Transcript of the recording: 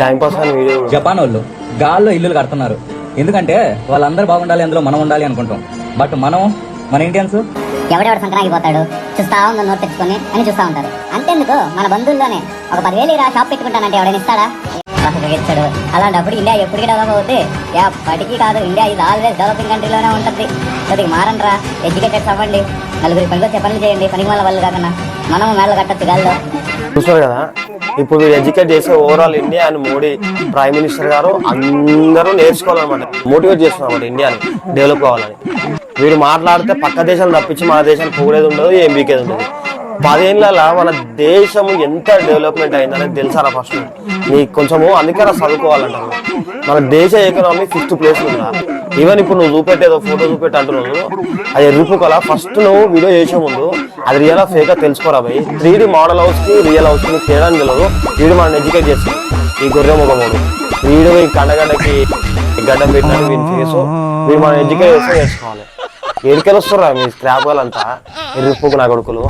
Time pass అని video. Japan వాళ్ళు గాల్లో ఇల్లులు కడుతున్నారు. ఎందుకంటే వాళ్ళందరూ బాగుండాలి, అందులో మనం ఉండాలి అనుకుంటాం. బట్ మన ఇండియన్స్ ఎవడెవడు సంక్రాంతికి పోతాడు, చూస్తా ఉందో నోట్ తెచ్చుకొని అని చూస్తా ఉంటారు. అంతేందుకు మన బంధువుల్లోనే ఒక 10,000 ఇలా షాప్ పెట్టుకుంటానంటే ఎవడైనా ఇస్తాడా? ఇచ్చాడు. అలాంటప్పుడు ఇండియా ఎప్పటికీ డెవలప్ అవుతుంది? ఎప్పటికీ కాదు. ఇండియా ఇది ఆల్వేస్ డెవలపింగ్ కంట్రీలోనే ఉంటుంది. కొద్దిగా మారండ్రా, ఎడ్యుకేటెడ్స్ అవ్వండి, నలుగురికి పనికి పనులు చేయండి, పనికి వాళ్ళ వాళ్ళు కాకుండా మనం మేళ కట్టచ్చు గాల్లో. చూస్తారు కదా, ఇప్పుడు ఎడ్యుకేట్ చేసే ఓవరాల్ ఇండియా అని మోడీ ప్రైమ్ మినిస్టర్ గారు అందరూ నేర్చుకోవాలన్నమాట, మోటివేట్ చేస్తున్నారు ఇండియాని డెవలప్ కావాలని. వీడు మాట్లాడితే పక్క దేశాలు తప్పించి మన దేశాన్ని పోగేది ఉండదు, ఏం బీకేది ఉండదు. 10 ఏళ్ళ మన దేశం ఎంత డెవలప్మెంట్ అయిందనేది తెలుసారా ఫస్ట్ నీకు కొంచెము. అందుకే చదువుకోవాలంటారు. మన దేశ ఎకనామీ 5th ప్లేస్ ఉందా. ఈవెన్ ఇప్పుడు నువ్వు చూపెట్టేదో ఫోటో చూపెట్టి అంటున్నావు, అది ఎరుపుకోల. ఫస్ట్ నువ్వు వీడియో చేసే ముందు అది రియల్ ఫేక్ తెలుసుకోరా భయ్. 3D మోడల్ హౌస్ కి రియల్ హౌస్ కి తేడా తెలియదు. వీడు మనం ఎడ్యుకేట్ చేస్తాం. ఈ గొర్రె ముఖముడు వీడు ఈ కండగడ్డకి గడ్డం పెట్టినట్టు వీని ఫేసు వీడు మనం ఎడ్యుకేట్ చేస్తే నేర్చుకోవాలి. ఎడికెళ్ళి వస్తారా మీ స్క్రాప్ వాళ్ళంతా ఎరుపుకు నా కొడుకులు.